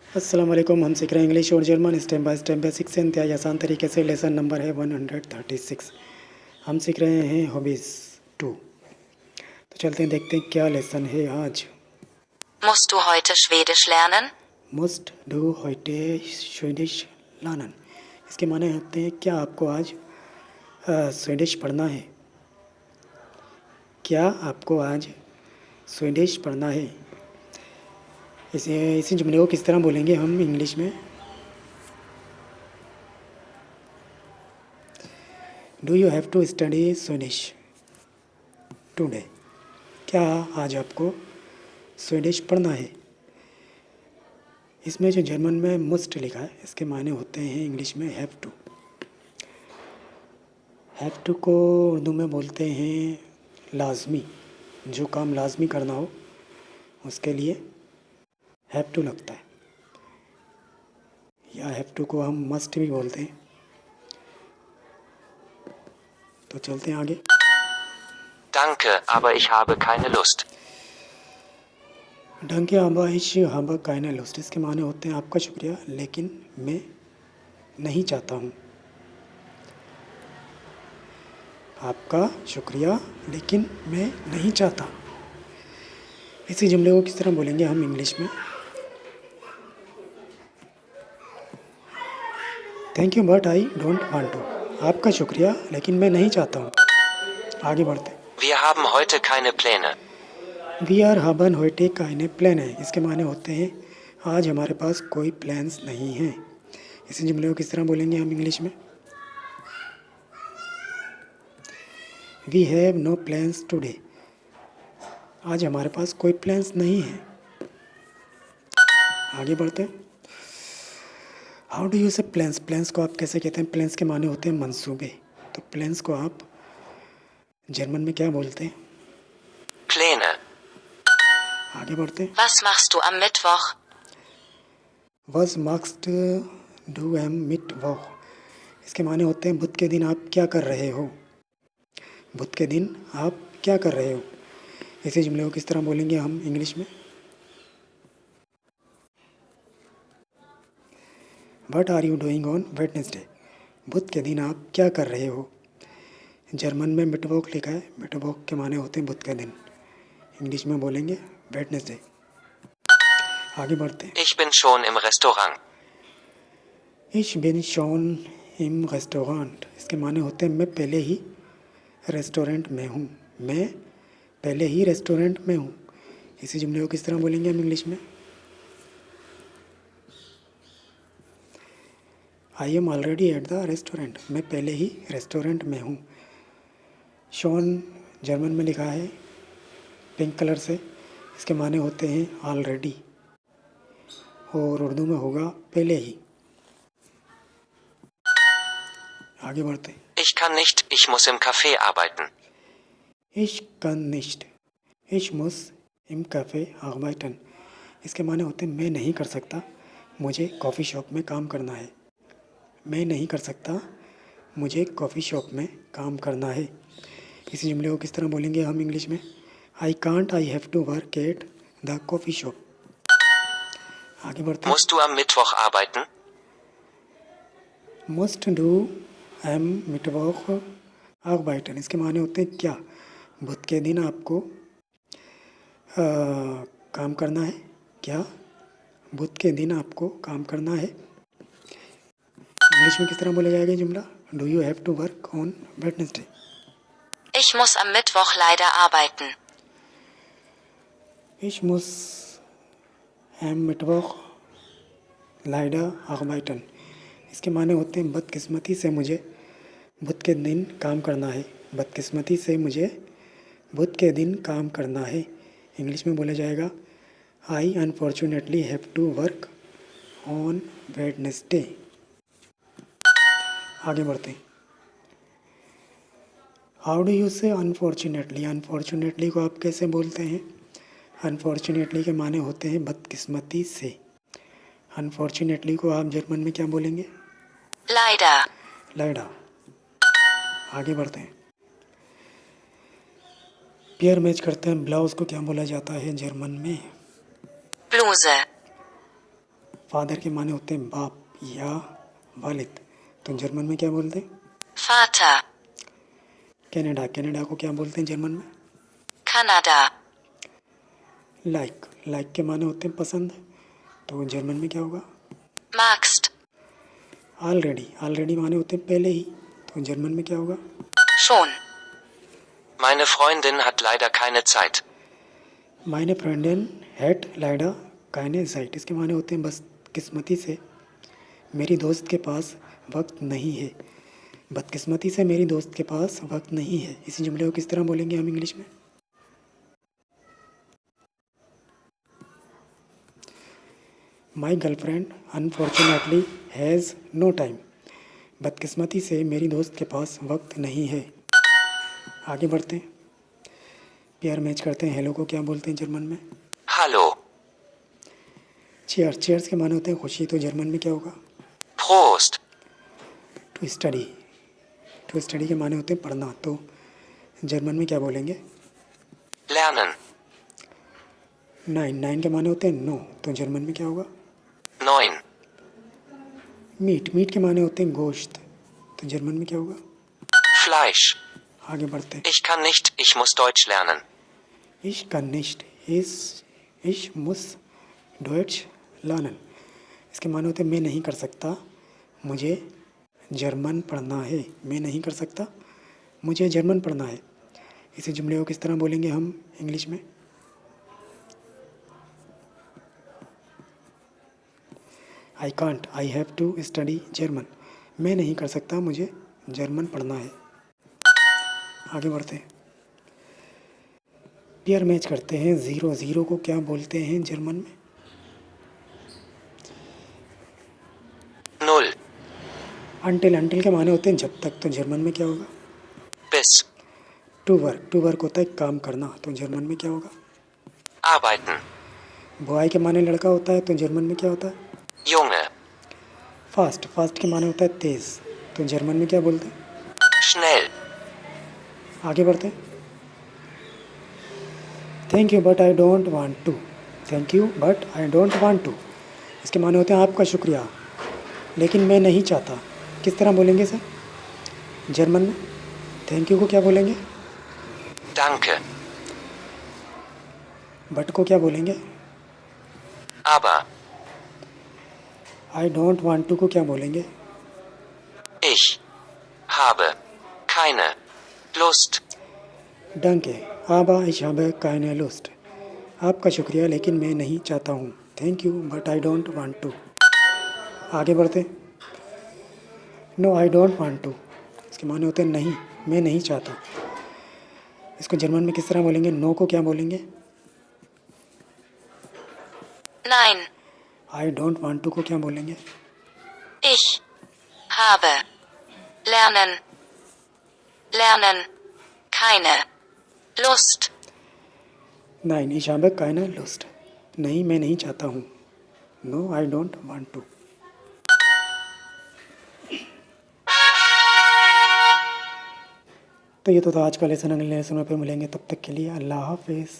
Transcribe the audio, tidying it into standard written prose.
अस्सलाम वालेकुम। हम सीख रहे हैं इंग्लिश और German step by step basic से इंतहाई आसान तरीके से। लेसन नंबर है 136। हम सीख रहे हैं हॉबीज़ 2। तो चलते हैं, देखते हैं क्या लेसन है आज। Musst du heute Schwedisch lernen? मस्ट डू होइटे स्वीडिश लानन। इसके माने होते हैं क्या आपको आज स्वीडिश पढ़ना है। क्या आपको आज स्वीडिश पढ़ना है। इसी जुमले को किस तरह बोलेंगे हम इंग्लिश में। Do you have to study Swedish today. क्या आज आपको स्वीडिश पढ़ना है। इसमें जो जर्मन में मस्ट लिखा है इसके माने होते हैं इंग्लिश में हैव टू। हैव टू को उर्दू में बोलते हैं लाजमी। जो काम लाजमी करना हो उसके लिए हैव टू लगता है, या हैव टू को हम मस्ट भी बोलते हैं। तो चलते हैं आगे। Danke, aber ich habe keine Lust. ढंग के आबाइश हब कायना लुस्ट। इसके माने होते हैं आपका शुक्रिया लेकिन मैं नहीं चाहता हूँ। आपका शुक्रिया लेकिन मैं नहीं चाहता। इसी जुमले को किस तरह बोलेंगे हम इंग्लिश में। Thank you but I don't want to. आपका शुक्रिया लेकिन मैं नहीं चाहता हूँ। आगे बढ़ते हैं। Wir haben heute keine Pläne. वी आर हबन होइटे काइने प्लान है। इसके माने होते हैं आज हमारे पास कोई प्लान्स नहीं हैं। इसी जुमले को किस तरह बोलेंगे हम इंग्लिश में। We have no plans today. आज हमारे पास कोई प्लान्स नहीं है। आगे बढ़ते हैं। हाउ डू यू से प्लान्स। प्लान्स को आप कैसे कहते हैं। प्लान्स के माने होते हैं मंसूबे। तो प्लान्स को आप जर्मन में क्या बोलते हैं। Pläne. आगे बढ़ते हैं। Was machst du am Mittwoch? वज मस्ट डू एम मिट वॉक। इसके माने होते हैं बुध के दिन आप क्या कर रहे हो। बुध के दिन आप क्या कर रहे हो। इसी जुमले को किस तरह बोलेंगे हम इंग्लिश में। What are you doing on Wednesday. बुध के दिन आप क्या कर रहे हो। जर्मन में मिटवॉक लिखा है। मिटवॉक के माने होते हैं बुध के दिन। इंग्लिश में बोलेंगे वेडनेसडे। आगे बढ़ते हैं। Ich bin schon im Restaurant. इश बिन शॉन इम रेस्टोरेंट। इसके माने होते हैं मैं पहले ही रेस्टोरेंट में हूँ। मैं पहले ही रेस्टोरेंट में हूँ। इसी जुमले को किस तरह बोलेंगे हम इंग्लिश में। I am already at the restaurant. मैं पहले ही रेस्टोरेंट में हूँ। शॉन जर्मन में लिखा है पिंक कलर से। इसके माने होते हैं ऑलरेडी और उर्दू में होगा पहले ही। आगे बढ़ते हैं। Ich kann nicht, ich muss im Café arbeiten. इश कन निश्ट इश मुस इम कैफ़े आर्बाइटन। इसके माने होते हैं मैं नहीं कर सकता, मुझे कॉफ़ी शॉप में काम करना है। मैं नहीं कर सकता, मुझे कॉफ़ी शॉप में काम करना है। इसी जुमले को किस तरह बोलेंगे हम इंग्लिश में। I can't I have to work at the coffee shop. आगे बढ़ते हैं। Musst du am Mittwoch arbeiten? मस्ट डू एम मिटवॉक आर्बाइटन। इसके माने होते हैं क्या बुध के दिन आपको काम करना है। क्या बुध के दिन आपको काम करना है। इंग्लिश में किस तरह बोला जाएगा ये जुमला। Do you have to work on Wednesday. Ich muss am Mittwoch leider arbeiten. इश मुस एम मिटवॉक लाइडा आर्बाइटन। इसके माने होते हैं बदकिस्मती से मुझे बुध के दिन काम करना है। बदकिस्मती से मुझे बुध के दिन काम करना है। इंग्लिश में बोला जाएगा I unfortunately have to work on Wednesday. आगे बढ़ते हैं। How do you say unfortunately. Unfortunately को आप कैसे बोलते हैं। अनफॉर्चुनेटली के माने होते हैं बदकिस्मती से। अनफॉर्चुनेटली को आप जर्मन में क्या बोलेंगे। Leider. लाइडा। आगे बढ़ते हैं। पेयर मैच करते हैं। ब्लाउज को क्या बोला जाता है जर्मन में। Bluse. फादर के माने होते हैं बाप या वालिद, तो जर्मन में क्या बोलते हैं? Vater, कनाडा, कनाडा को क्या बोलते हैं जर्मन में? Kanada, लाइक, लाइक के माने होते हैं पसंद, तो जर्मन में क्या होगा? magst, ऑलरेडी, ऑलरेडी माने होते हैं पहले ही, तो जर्मन में क्या होगा? schon, Meine Freundin hat leider keine Zeit. मायने फ्रेंडन हैट लाइडा कायने साइट, इसके माने होते हैं बस किस्मती से मेरी दोस्त के पास वक्त नहीं है। बदकिस्मती से मेरी दोस्त के पास वक्त नहीं है, इसी जुमले को किस तरह बोलेंगे हम इंग्लिश में? My girlfriend unfortunately has no time. बदकिस्मती से मेरी दोस्त के पास वक्त नहीं है। आगे बढ़ते हैं, पेयर मैच करते हैं। हेलो को क्या बोलते हैं जर्मन में? Hallo. चेयर्स, चेयर्स के माने होते हैं खुशी, तो जर्मन में क्या होगा? Prost. To study, to study के माने होते हैं पढ़ना, तो जर्मन में क्या बोलेंगे? Lernen. नाइन, नाइन के माने होते हैं नो, तो जर्मन में क्या होगा? 9. मीट, मीट के माने होते हैं गोश्त, तो जर्मन में क्या होगा? Fleisch. आगे बढ़ते हैं। Ich kann nicht, ich muss Deutsch lernen. Ich kann nicht, ich muss Deutsch lernen, इसके माने होते हैं मैं नहीं कर सकता, मुझे जर्मन पढ़ना है। मैं नहीं कर सकता, मुझे जर्मन पढ़ना है। इसी जुमले को किस तरह बोलेंगे हम इंग्लिश में? I can't, I have to study German, मैं नहीं कर सकता, मुझे जर्मन पढ़ना है। आगे बढ़ते हैं, पेयर मैच करते हैं। ज़ीरो, ज़ीरो को क्या बोलते हैं जर्मन में? 0. अंटिल, अंटिल के माने होते हैं जब तक, तो जर्मन में क्या होगा? Bis. To work, to work होता है काम करना, तो जर्मन में क्या होगा? Arbeiten. बॉय के माने लड़का होता है, तो जर्मन में क्या होता है? Junge. फास्ट, फास्ट के माने होता है तेज़, तो जर्मन में क्या बोलते हैं? Schnell. आगे बढ़ते हैं, thank you but I don't want to. Thank you but I don't want to, इसके माने होते हैं आपका शुक्रिया लेकिन मैं नहीं चाहता। किस तरह बोलेंगे सर जर्मन में? थैंक यू को क्या बोलेंगे? Danke. बट को क्या बोलेंगे? Aber. I don't want to को क्या बोलेंगे? Ich habe keine Lust. डंके, आबा ich habe keine Lust, आपका शुक्रिया लेकिन मैं नहीं चाहता हूँ। Thank you but I don't want to. आगे बढ़ते, no I don't want to, इसके माने होते हैं नहीं, मैं नहीं चाहता। इसको जर्मन में किस तरह बोलेंगे? नो को क्या बोलेंगे? nein, I don't want to को क्या बोलेंगे? ich habe lernen, lernen, keine Lust, नाइन, ich habe keine Lust, नहीं मैं नहीं चाहता हूँ। No I don't want to. तो ये तो था आज का लेसन, अगले लेसन पे मिलेंगे, तब तक के लिए अल्लाह हाफिज़।